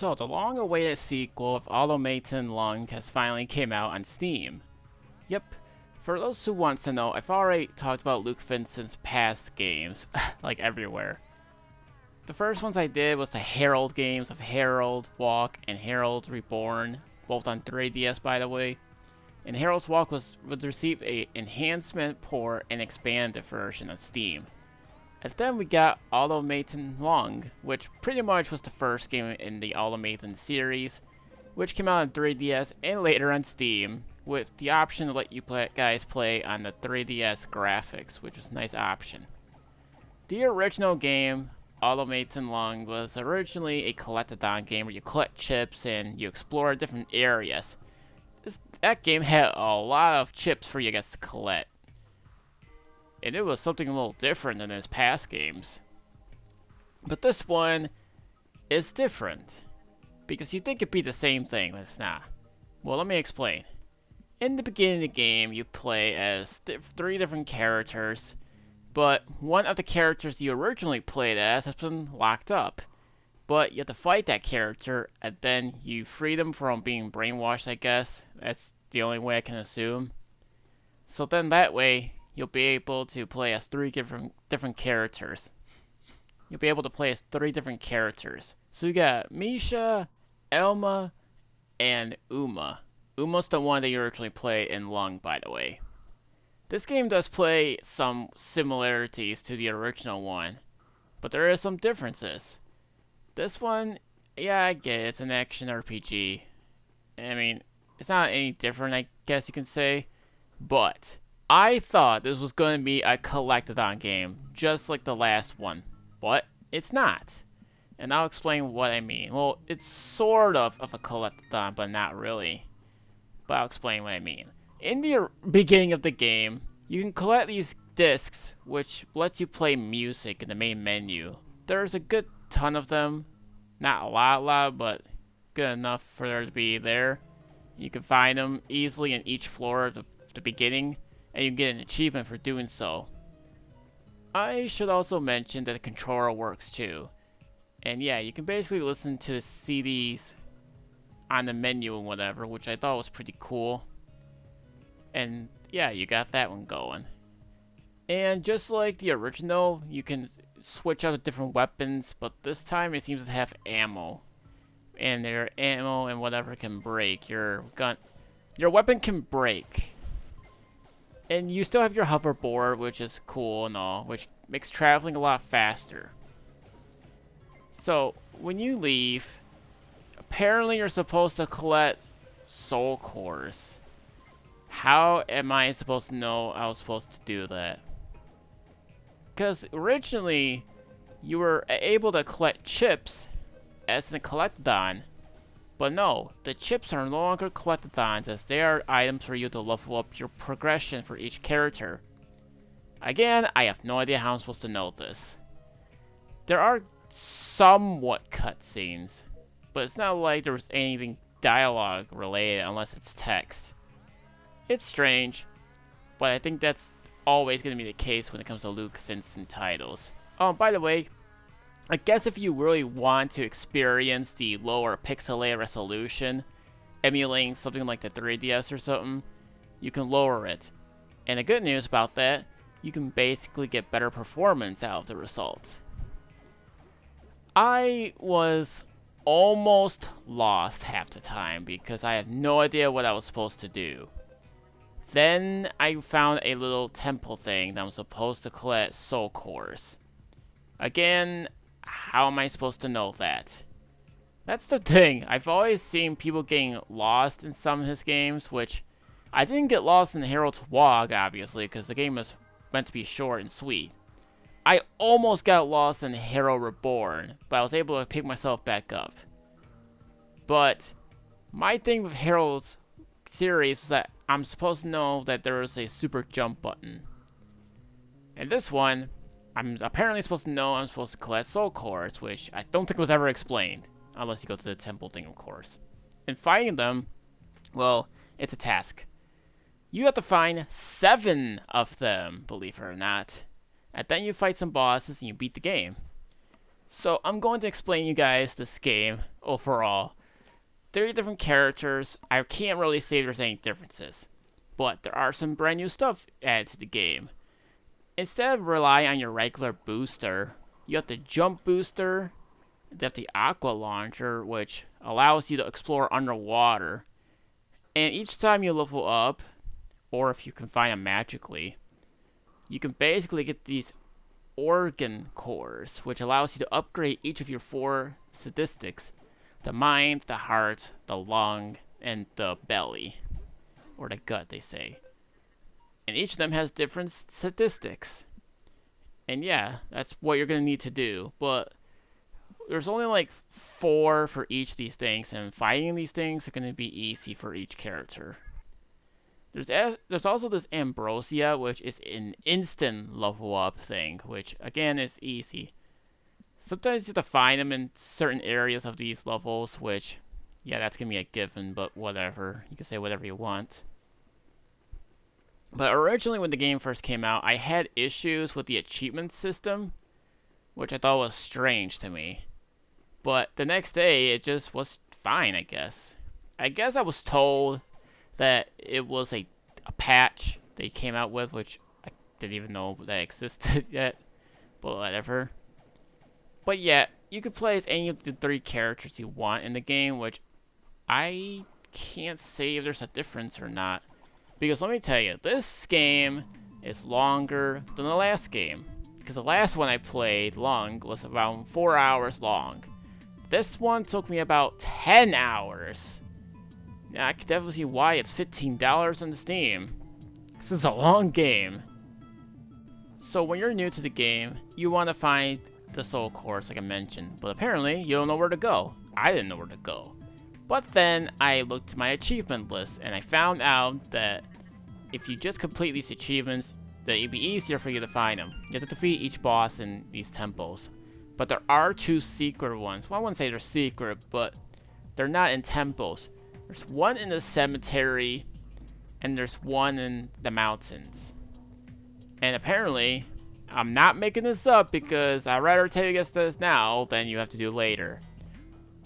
So, the long-awaited sequel of Automaton Lung has finally came out on Steam. Yep, for those who want to know, I've already talked about Luke Vincent's past games, like everywhere. The first ones I did was the Herald games of Herald Walk and Herald Reborn, both on 3DS by the way. And Herald's Walk would receive a enhancement port and expanded version on Steam. And then we got Automaton Lung, which pretty much was the first game in the Automaton series, which came out on 3DS and later on Steam, with the option to let you guys play on the 3DS graphics, which is a nice option. The original game, Automaton Lung, was originally a collectathon game where you collect chips and you explore different areas. That game had a lot of chips for you guys to collect. And it was something a little different than his past games. But this one is different. Because you think it'd be the same thing, but it's not. Well, let me explain. In the beginning of the game, you play as 3 different characters. But one of the characters you originally played as has been locked up. But you have to fight that character, and then you free them from being brainwashed, I guess. That's the only way I can assume. So then that way, you'll be able to play as 3 different characters. You'll be able to play as 3 different characters. So you got Misha, Elma, and Uma. Uma's the one that you originally played in Lung, by the way. This game does play some similarities to the original one, but there is some differences. This one, yeah, I get it. It's an action RPG. I mean, it's not any different, I guess you can say, but I thought this was going to be a collectathon game, just like the last one, but it's not. And I'll explain what I mean. Well, it's sort of a collectathon, but not really. But I'll explain what I mean. In the beginning of the game, you can collect these discs, which lets you play music in the main menu. There's a good ton of them. Not a lot, but good enough for there to be there. You can find them easily in each floor of the beginning, and you can get an achievement for doing so. I should also mention that the controller works too. And yeah, you can basically listen to CDs on the menu and whatever, which I thought was pretty cool. And yeah, you got that one going. And just like the original, you can switch out to different weapons, but this time it seems to have ammo. And their ammo and whatever can break. Your weapon can break. And you still have your hoverboard, which is cool and all, which makes traveling a lot faster. So, when you leave, apparently you're supposed to collect soul cores. How am I supposed to know I was supposed to do that? Because originally, you were able to collect chips as in a collectathon. But no, the chips are no longer collectathons, as they are items for you to level up your progression for each character. Again, I have no idea how I'm supposed to know this. There are somewhat cutscenes, but it's not like there was anything dialogue related unless it's text. It's strange, but I think that's always going to be the case when it comes to Luke Vincent titles. Oh, by the way, I guess if you really want to experience the lower pixelated resolution, emulating something like the 3DS or something, you can lower it. And the good news about that, you can basically get better performance out of the results. I was almost lost half the time because I had no idea what I was supposed to do. Then I found a little temple thing that I'm supposed to collect soul cores. Again, how am I supposed to know that? That's the thing. I've always seen people getting lost in some of his games, which I didn't get lost in Herald's Walk, obviously, because the game was meant to be short and sweet. I almost got lost in Herald Reborn, but I was able to pick myself back up. But my thing with Herald's series was that I'm supposed to know that there is a super jump button. And this one, I'm apparently supposed to know I'm supposed to collect soul cores, which I don't think was ever explained. Unless you go to the temple thing, of course. And finding them, well, it's a task. You have to find 7 of them, believe it or not. And then you fight some bosses and you beat the game. So I'm going to explain you guys this game overall. 30 different characters. I can't really say there's any differences, but there are some brand new stuff added to the game. Instead of relying on your regular booster, you have the jump booster, you have the aqua launcher, which allows you to explore underwater. And each time you level up, or if you can find them magically, you can basically get these organ cores, which allows you to upgrade each of your 4 statistics: the mind, the heart, the lung, and the belly, or the gut, they say. And each of them has different statistics. And yeah, that's what you're going to need to do. But there's only like 4 for each of these things, and fighting these things are going to be easy for each character. There's also this Ambrosia, which is an instant level up thing, which again is easy. Sometimes you have to find them in certain areas of these levels, which, yeah, that's going to be a given, but whatever. You can say whatever you want. But originally when the game first came out, I had issues with the achievement system, which I thought was strange to me. But the next day, it just was fine, I guess. I guess I was told that it was a patch they came out with, which I didn't even know that existed yet. But whatever. But yeah, you could play as any of the 3 characters you want in the game, which I can't say if there's a difference or not. Because let me tell you, this game is longer than the last game. Because the last one I played long was around 4 hours long. This one took me about 10 hours. Now, I can definitely see why it's $15 on Steam. This is a long game. So when you're new to the game, you want to find the soul cores like I mentioned. But apparently, you don't know where to go. I didn't know where to go. But then I looked at my achievement list and I found out that if you just complete these achievements, that it'd be easier for you to find them. You have to defeat each boss in these temples. But there are 2 secret ones. Well, I wouldn't say they're secret, but they're not in temples. There's one in the cemetery, and there's one in the mountains. And apparently, I'm not making this up because I'd rather tell you guys this now than you have to do later.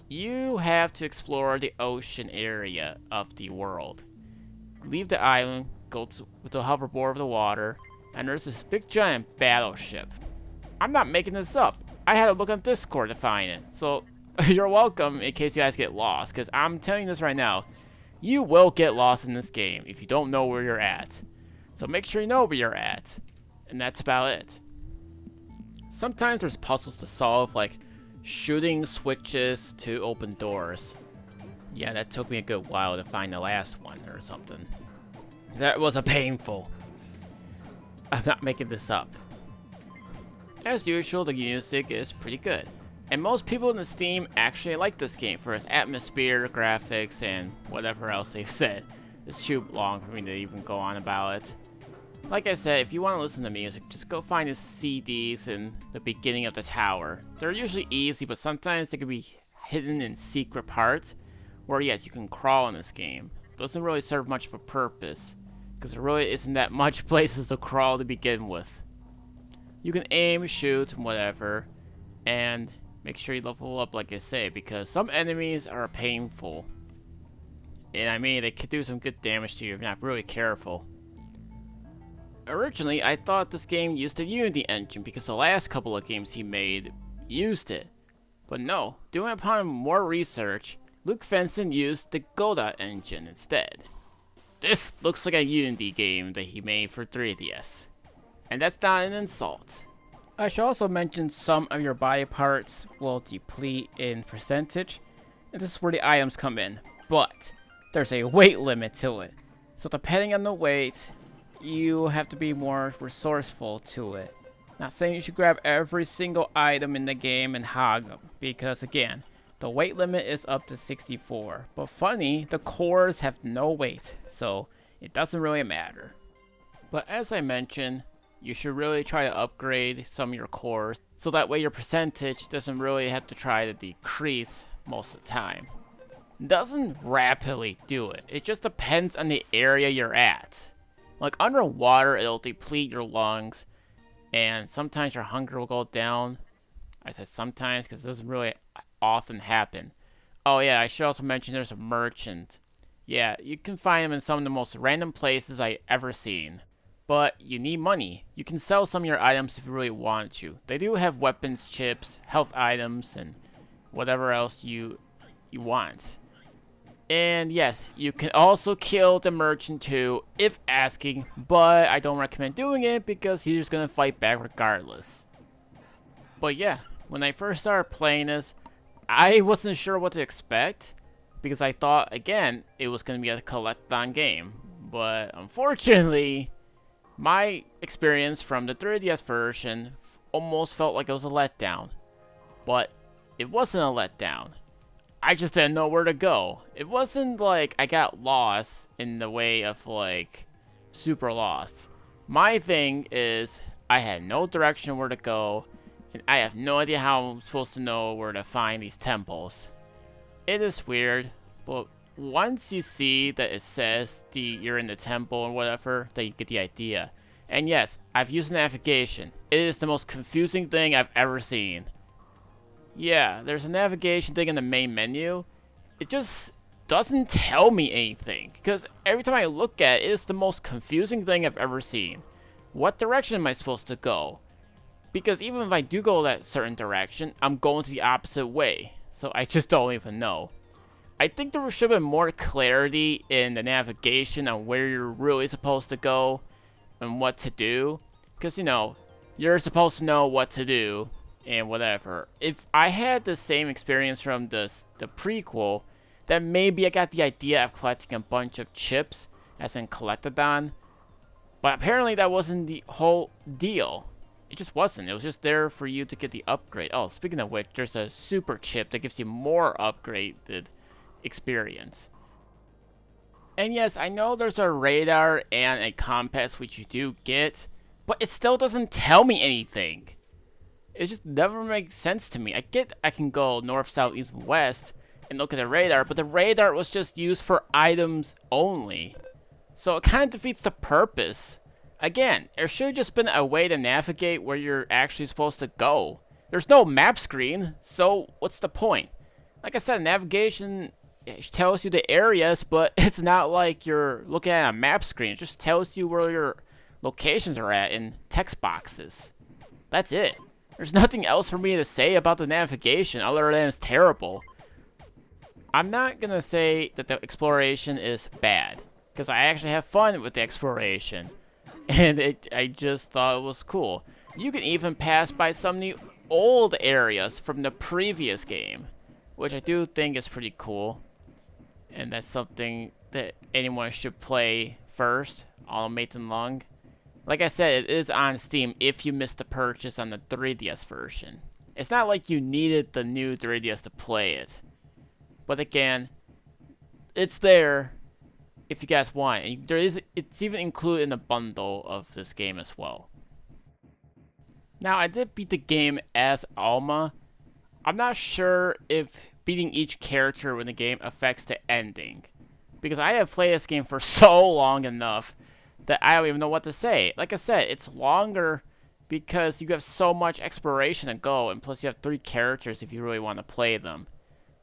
You have to explore the ocean area of the world. Leave the island, go to the hoverboard of the water, and there's this big giant battleship. I'm not making this up. I had to look on Discord to find it. So you're welcome in case you guys get lost, because I'm telling you this right now. You will get lost in this game if you don't know where you're at. So make sure you know where you're at. And that's about it. Sometimes there's puzzles to solve, like shooting switches to open doors. Yeah, that took me a good while to find the last one or something. That was a painful. I'm not making this up. As usual, the music is pretty good. And most people in the Steam actually like this game for its atmosphere, graphics, and whatever else they've said. It's too long for me to even go on about it. Like I said, if you want to listen to music, just go find the CDs in the beginning of the tower. They're usually easy, but sometimes they can be hidden in secret parts, where yes, you can crawl in this game. Doesn't really serve much of a purpose, because there really isn't that much places to crawl to begin with. You can aim, shoot, and whatever, and make sure you level up like I say, because some enemies are painful. And I mean, they could do some good damage to you if you're not really careful. Originally, I thought this game used the Unity engine because the last couple of games he made used it. But no, doing upon more research, Luke Fenson used the Godot engine instead. This looks like a Unity game that he made for 3DS. And that's not an insult. I should also mention some of your body parts will deplete in percentage, and this is where the items come in. But there's a weight limit to it. So depending on the weight, you have to be more resourceful to it. Not saying you should grab every single item in the game and hog them, because again, the weight limit is up to 64. But funny, the cores have no weight, so it doesn't really matter. But as I mentioned, you should really try to upgrade some of your cores, so that way your percentage doesn't really have to try to decrease most of the time. Doesn't rapidly do it, it just depends on the area you're at. Like underwater, it'll deplete your lungs, and sometimes your hunger will go down. I said sometimes because it doesn't really often happen. Oh yeah, I should also mention there's a merchant. Yeah, you can find him in some of the most random places I ever seen. But you need money. You can sell some of your items if you really want to. They do have weapons, chips, health items, and whatever else you want. And yes, you can also kill the merchant too, if asking, but I don't recommend doing it because he's just gonna fight back regardless. But yeah, when I first started playing this, I wasn't sure what to expect because I thought, again, it was gonna be a collectathon game. But unfortunately, my experience from the 3DS version almost felt like it was a letdown. But it wasn't a letdown. I just didn't know where to go. It wasn't like I got lost in the way of like super lost. My thing is I had no direction where to go, and I have no idea how I'm supposed to know where to find these temples. It is weird, but once you see that it says you're in the temple or whatever, then you get the idea. And yes, I've used navigation. It is the most confusing thing I've ever seen. Yeah, there's a navigation thing in the main menu. It just doesn't tell me anything, because every time I look at it, it's the most confusing thing I've ever seen. What direction am I supposed to go? Because even if I do go that certain direction, I'm going to the opposite way. So I just don't even know. I think there should have been more clarity in the navigation on where you're really supposed to go and what to do. Because, you know, you're supposed to know what to do and whatever. If I had the same experience from the prequel, then maybe I got the idea of collecting a bunch of chips, as in Collectathon. But apparently that wasn't the whole deal. It just wasn't. It was just there for you to get the upgrade. Oh, speaking of which, there's a super chip that gives you more upgraded experience. And yes, I know there's a radar and a compass which you do get, but it still doesn't tell me anything. It just never makes sense to me. I get I can go north, south, east, and west and look at the radar, but the radar was just used for items only. So it kind of defeats the purpose. Again, there should have just been a way to navigate where you're actually supposed to go. There's no map screen, so what's the point? Like I said, navigation tells you the areas, but it's not like you're looking at a map screen. It just tells you where your locations are at in text boxes. That's it. There's nothing else for me to say about the navigation other than it's terrible. I'm not gonna say that the exploration is bad, because I actually have fun with the exploration. And I just thought it was cool. You can even pass by some of the old areas from the previous game, which I do think is pretty cool. And that's something that anyone should play first, Automaton Long. Like I said, it is on Steam if you missed the purchase on the 3DS version. It's not like you needed the new 3DS to play it. But again, it's there if you guys want. And it's even included in the bundle of this game as well. Now, I did beat the game as Alma. I'm not sure if beating each character in the game affects the ending, because I have played this game for so long enough that I don't even know what to say. Like I said, it's longer because you have so much exploration to go, and plus you have 3 characters if you really want to play them.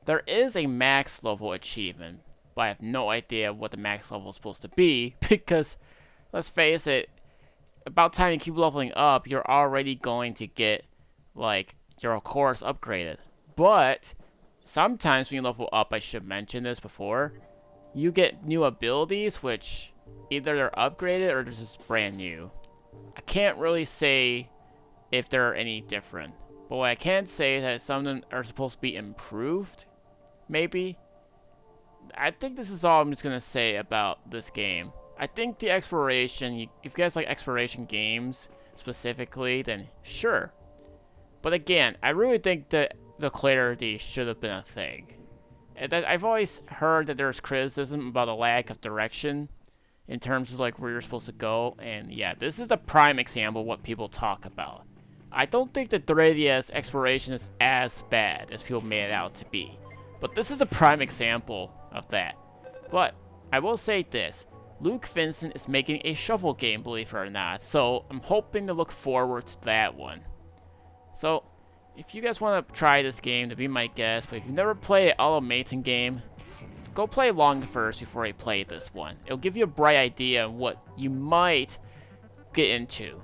There is a max level achievement, but I have no idea what the max level is supposed to be, because, let's face it, about time you keep leveling up, you're already going to get, like, your cores upgraded. But sometimes when you level up, I should mention this before, you get new abilities, which either they're upgraded or they're just brand new. I can't really say if they're any different, but what I can say is that some of them are supposed to be improved, maybe. I think this is all I'm just going to say about this game. I think the exploration, if you guys like exploration games specifically, then sure. But again, I really think that the clarity should have been a thing. And that I've always heard that there's criticism about a lack of direction in terms of like where you're supposed to go, and yeah, this is the prime example of what people talk about. I don't think the 3DS exploration is as bad as people made it out to be, but this is a prime example of that. But I will say this, Luke Vincent is making a shovel game, believe it or not, so I'm hoping to look forward to that one. So if you guys want to try this game, to be my guest, but if you've never played an Automaton game, go play Long first before you play this one. It'll give you a bright idea of what you might get into.